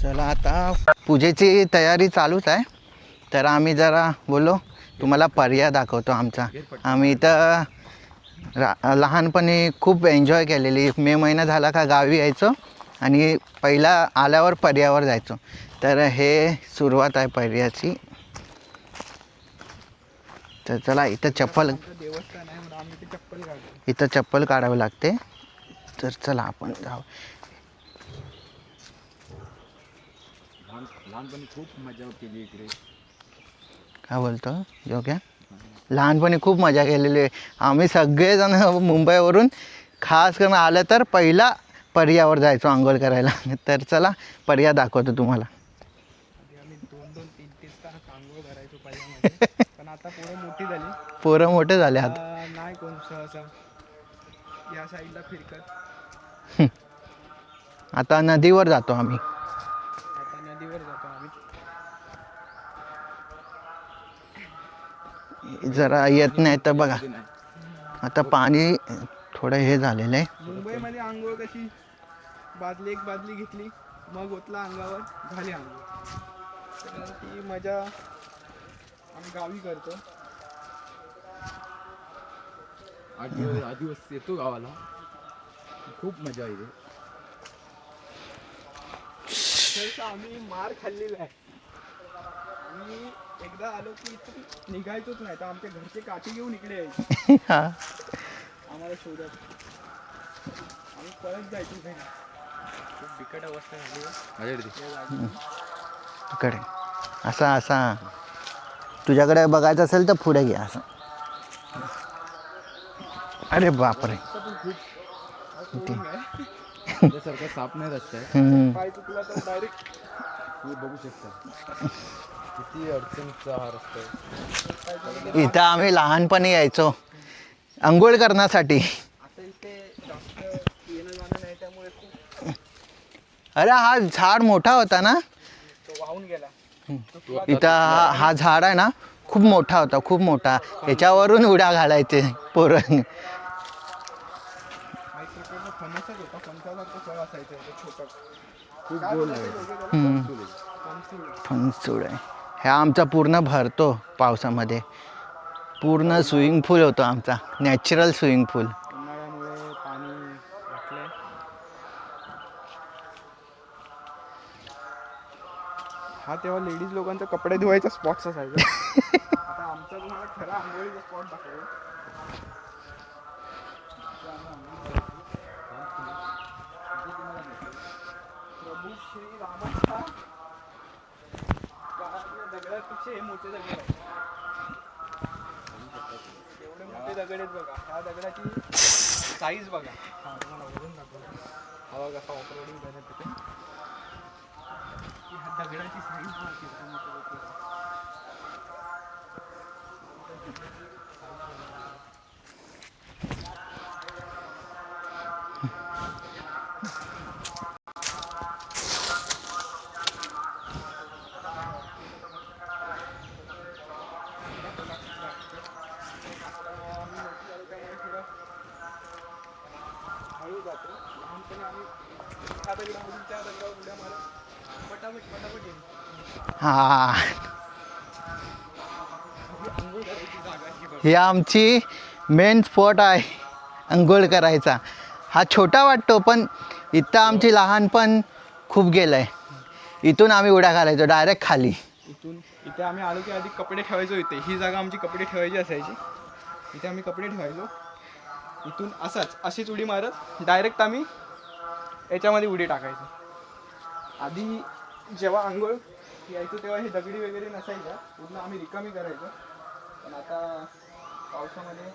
चला आता पूजेची तयारी चालूच आहे. तर आम्ही जरा बोललो तुम्हाला पर्याय दाखवतो आमचा. आम्ही इथं लहानपणी खूप एन्जॉय केलेली. मे महिना झाला का गावी यायचो आणि पहिला आल्यावर पर्यावर जायचो. तर हे सुरुवात आहे पर्याची. तर चला इथं चप्पल काढावी लागते. तर चला आपण जाऊ. लहानपणी खूप मजा केली इकडे. काय बोलतो योग्य? लहानपणी खूप मजा केलेली आहे आम्ही सगळेजण. मुंबईवरून खास करून आलं तर पहिला पर्यावर जायचो आंघोळ करायला. तर चला पर्या दाखवतो तुम्हाला. आम्ही 2-3 तास आंघोळ करायचो पर्यामध्ये. पण आता पोरं मोठे झाले आता. नाही कोण सहसा या साईडला फिरकत. आता नदीवर जातो आम्ही. जरा येत नाही तर बघा आता पाणी थोडं हे झालेलं आहे. मुंबईमध्ये आंघोळ कशी एक बादली घेतली मग ओतला अंगावर झाली आंघोळ. तर ती मजा आम्ही गावी करतो. 8 दिवस येतो गावाला. खूप मजा येते. आम्ही मार खाल्लेला आहे. आम्ही एकदा आलो की निघायचोच नाही तर आमच्या घरचे काठी घेऊन इकडे यायचे आम्हाला शोधत. आम्ही परत जायचो घरी. खूप बिकट अवस्था झाली तिकडे. असा तुझ्याकडे बघायचं असेल तर पुढे घ्या असं. अरे बापरे. त्यासारखा साप नाही रस्ता आहे. पाय चुकला तर डायरेक्ट तुम्ही बघू शकता किती अडचणीचा हा रस्ता आहे. इथं आम्ही लहानपणी यायचो आंघोळ करण्यासाठी. आता इथे जास्त येणं जाणं नाही त्यामुळे खूप. अरे हा झाड मोठा होता ना. तो वाहून गेला. इथं हा झाड आहे ना खूप मोठा होता. खूप मोठा. याच्यावरून उड्या घालायचे पोरं. फणसच होता. फणसासारखं फळ असायचं छोटं. खूप गोल आहे. फणसूड आहे. ह्या आमचा पूर्ण भरतो पावसामध्ये. पूर्ण स्विमिंग पूल होतो आमचा. नॅचरल स्विमिंग पूल. उन्हाळ्यामुळे पाणी घातलंय. हा तेव्हा लेडीज लोकांचा कपडे धुवायचा स्पॉट्स असायचा. आता आमचा तुम्हाला खरा आंघोळीचा स्पॉट दाखवतो. प्रभू श्री रामाच्या काळातल्या दगडापेक्षा हे मोठे दगड आहेत. एवढे मोठे दगड आहेत बघा. ह्या दगडाची साईज बघा. हा तुम्हाला वरून दाखवतो. हा बघा कसा ऑफरोडिंग करत तिथे. ह्या दगडाची साईज बघा किती मोठी होती. हळू जातो. लहानपणी आम्ही ह्या दगडामधून त्या दगडावर उड्या मारत पटापट येईल. हा आंघोळ करायची जागा ही बघ. ही आमची मेन स्पॉट आहे अंघोळ करायचा. हा छोटा वाटतो पण इथं आमची लहानपण खूप गेलं आहे. इथून आम्ही उड्या घालायचो डायरेक्ट खाली. इथे आम्ही आलो की आधी कपडे ठेवायचो. इथे ही जागा आमची कपडे ठेवायची असायची. इथे आम्ही कपडे ठेवायचो. इथून अशीच उडी मारत डायरेक्ट आम्ही याच्यामध्ये उडी टाकायचो. आधी जेव्हा आंघोळ यायचो तेव्हा हे दगडी वगैरे नसायच्या. पूर्ण आम्ही रिकामी करायचो. पण आता पावसामध्ये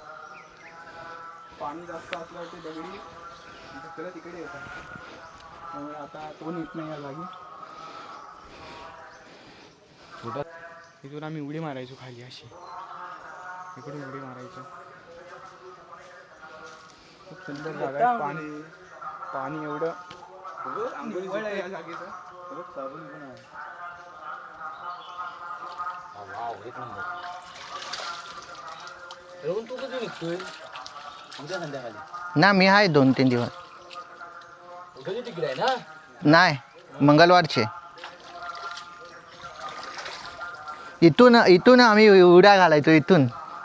पाणी जास्त असल्यावर ते दगडी ढकलत तिकडे येतात. त्यामुळे आता तो नीट नाही या जागी. इथून आम्ही उडी मारायचो खाली अशी. इकडून उडी मारायचो. खूप सुंदर जागा आहे. पाणी एवढं निव्वळ आहे या जागेचं. तू कधी निघतोय? उद्या संध्याकाळी ना मी आहे 2-3 दिवस. उद्या तिकडे आहे ना. नाही मंगळवारचे. इथून इथून आम्ही उड्या घालायचो,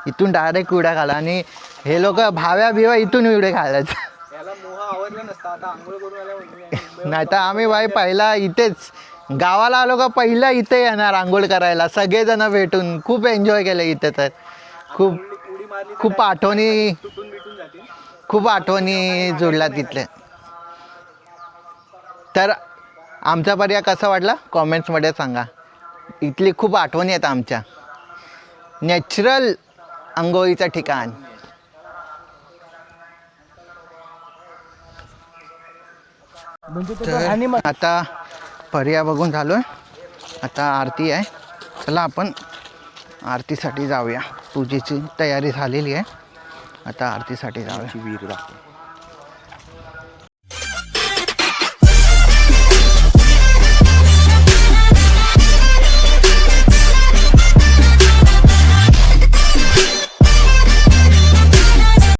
इथून डायरेक्ट उड्या घाला. आणि हे लोक भाव्या बिव्या इथून उड्या घालायचं. याला मोह आवडला नसता, आता आंघोळ करून आल्या नाही तर आम्ही भाई पहिला इथेच गावाला आलो का पहिला इथे येणार आंघोळ करायला सगळेजण भेटून. खूप एन्जॉय केलं इथे. तर खूप उडी मारली खूप आठवणी तुटून बिटून जातील. खूप आठवणी जुळल्या तिथले. तर आमचा पर्याय कसा वाटला कॉमेंट्समध्ये सांगा. इथली खूप आठवणी आहेत आमच्या. नॅचरल आंघोळीचं ठिकाण. तर आता पर्याय बघून झालो आहे. आता आरती आहे. चला आपण आरतीसाठी जाऊया. पूजेची तयारी झालेली आहे. आता आरतीसाठी जाऊया. विहीर दाखव.